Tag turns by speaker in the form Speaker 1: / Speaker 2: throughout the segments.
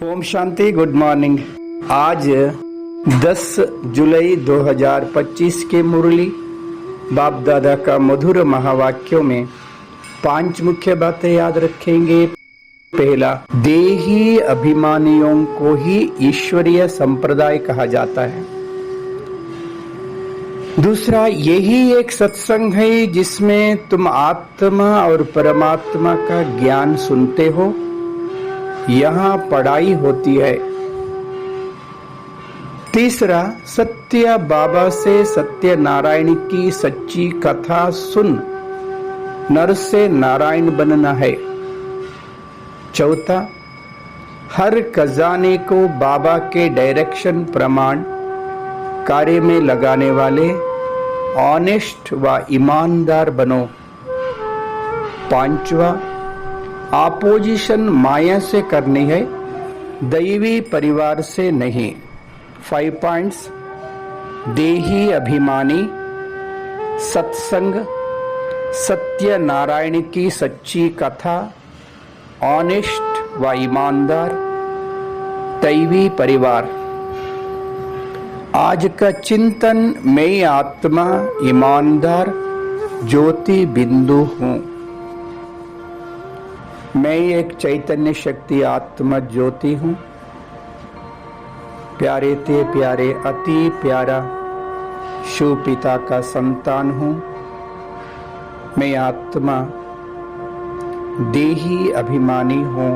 Speaker 1: Om Shanti. Good morning. आज 10 जुलाई 2025 के मुरली बाप दादा का मधुर महावाक्यों में 5 मुख्य बातें याद रखेंगे। पहला, देही अभिमानियों को ही ईश्वरीय संप्रदाय कहा जाता है। दूसरा, यही एक सत्संग है जिसमें तुम आत्मा और परमात्मा का ज्ञान सुनते हो। यहाँ पढ़ाई होती है। तीसरा, सत्य बाबा से सत्य नारायण की सच्ची कथा सुन नर से नारायण बनना है। चौथा, हर खजाने को बाबा के डायरेक्शन प्रमाण कार्य में लगाने वाले ऑनेस्ट व ईमानदार बनो। पांचवा, अपोजिशन माया से करनी है, दैवी परिवार से नहीं। 5 पॉइंट्स। देही अभिमानी, सत्संग, सत्य नारायण की सच्ची कथा, ऑनेस्ट व ईमानदार, दैवी परिवार। आज का चिंतन, मैं आत्मा ईमानदार ज्योति बिंदु हूं। मैं एक चैतन्य शक्ति आत्मा ज्योति हूं। प्यारे ते प्यारे अति प्यारा शिव पिता का संतान हूं। मैं आत्मा देही अभिमानी हूं।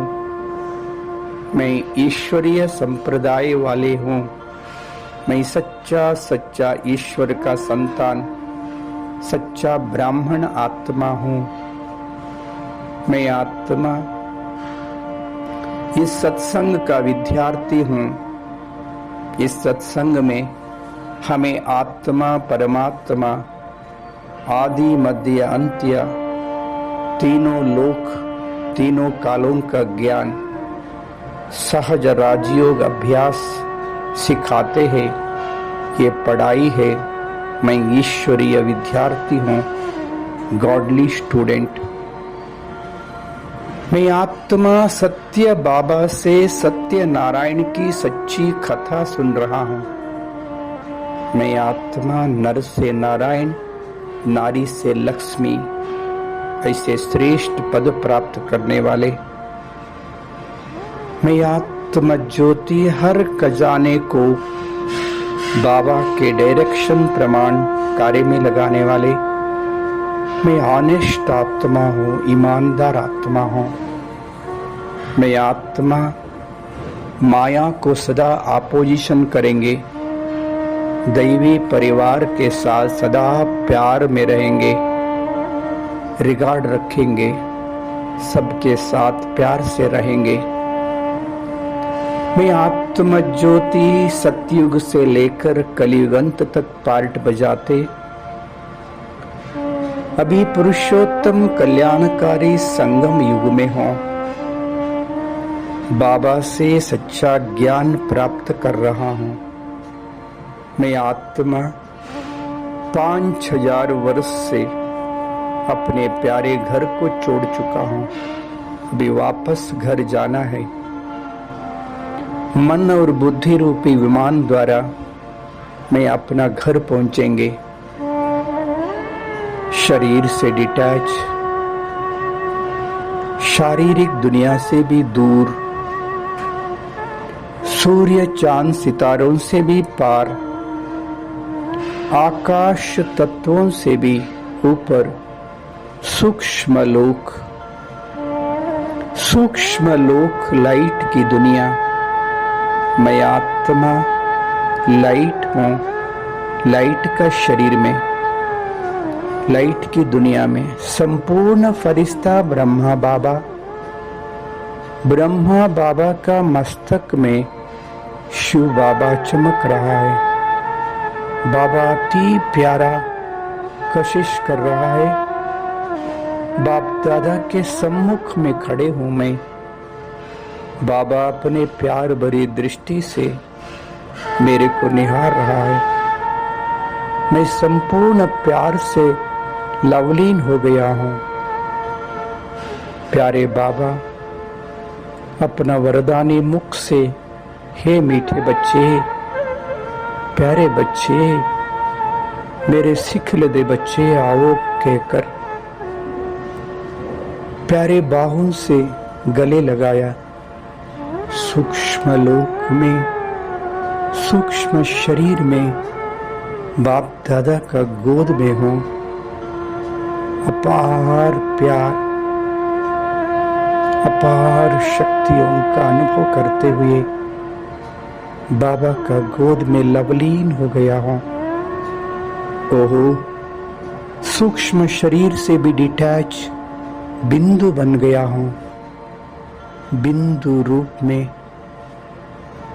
Speaker 1: मैं ईश्वरीय संप्रदाय वाले हूं। मैं सच्चा ईश्वर का संतान, सच्चा ब्राह्मण आत्मा हूं। मैं आत्मा इस सत्संग का विद्यार्थी हूं। इस सत्संग में हमें आत्मा परमात्मा, आदि मध्य अंत्य, तीनों लोक, तीनों कालों का ज्ञान, सहज राजयोग अभ्यास सिखाते हैं। ये पढ़ाई है। मैं ईश्वरीय विद्यार्थी हूं, गॉडली स्टूडेंट। मैं आत्मा सत्य बाबा से सत्य नारायण की सच्ची कथा सुन रहा हूं। मैं आत्मा नर से नारायण, नारी से लक्ष्मी, ऐसे श्रेष्ठ पद प्राप्त करने वाले। मैं आत्मा ज्योति हर खजाने को बाबा के डायरेक्शन प्रमाण कार्य में लगाने वाले। मैं ऑनेस्ट आत्मा हूँ, ईमानदार आत्मा हूँ। मैं आत्मा माया को सदा अपोजिशन करेंगे, दैवी परिवार के साथ सदा प्यार में रहेंगे, रिगार्ड रखेंगे, सबके साथ प्यार से रहेंगे। मैं आत्मा ज्योति सतयुग से लेकर कलयुग अंत तक पार्ट बजाते अभी पुरुषोत्तम कल्याणकारी संगम युग में हूं। बाबा से सच्चा ज्ञान प्राप्त कर रहा हूं। मैं आत्मा 5000 वर्ष से अपने प्यारे घर को छोड़ चुका हूं। अभी वापस घर जाना है। मन और बुद्धि रूपी विमान द्वारा मैं अपना घर पहुंचेंगे। शरीर से डिटैच, शारीरिक दुनिया से भी दूर, सूर्य चांद सितारों से भी पार, आकाश तत्वों से भी ऊपर, सूक्ष्म लोक लाइट की दुनिया। मैं आत्मा लाइट हूं। लाइट का शरीर में, लाइट की दुनिया में संपूर्ण फरिश्ता ब्रह्मा बाबा का मस्तक में शिव बाबा चमक रहा है। बाबा अति प्यारा कशिश कर रहा है। बाप दादा के सम्मुख में खड़े हूं मैं। बाबा अपने प्यार भरी दृष्टि से मेरे को निहार रहा है। मैं संपूर्ण प्यार से लवलीन हो गया हूं। प्यारे बाबा, अपना वरदानी मुख से, हे मीठे बच्चे, प्यारे बच्चे, मेरे सिखलदे बच्चे आओ कहकर प्यारे बाहों से गले लगाया। सूक्ष्म लोक में, सूक्ष्म शरीर में बाप दादा का गोद में हो। अपार प्यार, अपार शक्तियों का अनुभव करते हुए बाबा का गोद में लवलीन हो गया हूं। ओहो, सूक्ष्म शरीर से भी डिटैच बिंदु बन गया हूं। बिंदु रूप में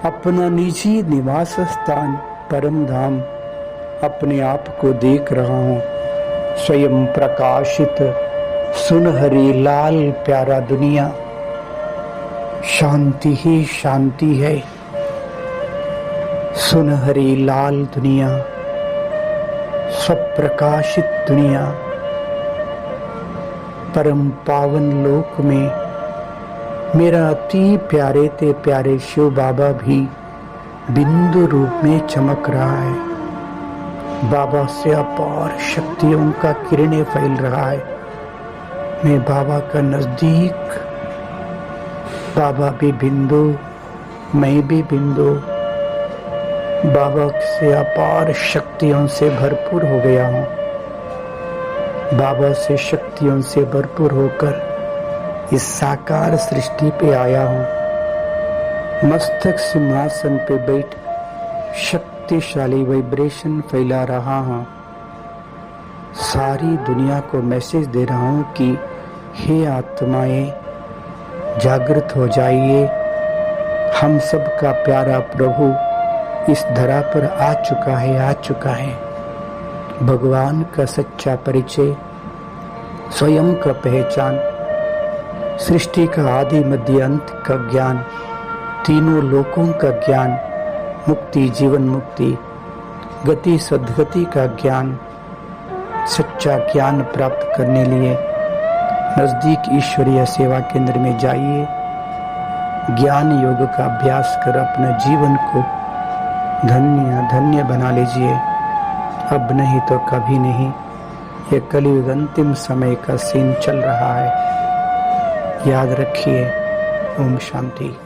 Speaker 1: अपना निजी निवास स्थान परम धाम अपने आप को देख रहा हूं। स्वयं प्रकाशित सुनहरी लाल प्यारा दुनिया, शांति ही शांति है। सुनहरी लाल दुनिया, स्वप्रकाशित दुनिया, परम पावन लोक में मेरा अति प्यारे ते प्यारे शिव बाबा भी बिंदु रूप में चमक रहा है। बाबा से अपार शक्तियों का किरणें फैल रहा है। मैं बाबा का नजदीक, बाबा भी बिंदु, मैं भी बिंदु, बाबा से अपार शक्तियों से भरपूर हो गया हूँ। बाबा से शक्तियों से भरपूर होकर इस साकार सृष्टि पे आया हूँ। मस्तक सिंहासन पे बैठ शक्तिशाली वाइब्रेशन फैला रहा हूँ। सारी दुनिया को मैसेज दे रहा हूँ कि हे आत्माएं, जागृत हो जाइए। हम सब का प्यारा प्रभु इस धरा पर आ चुका है, आ चुका है। भगवान का सच्चा परिचय, स्वयं का पहचान, सृष्टि का आदि मध्य अंत का ज्ञान, तीनों लोकों का ज्ञान, मुक्ति जीवन मुक्ति, गति सद्गति का ज्ञान, सच्चा ज्ञान प्राप्त करने लिए नजदीक ईश्वरीय सेवा केंद्र में जाइए। ज्ञान योग का अभ्यास कर अपना जीवन को धन्य धन्य बना लीजिए। अब नहीं तो कभी नहीं। ये कलयुग अंतिम समय का सीन चल रहा है। याद रखिए। ओम शांति।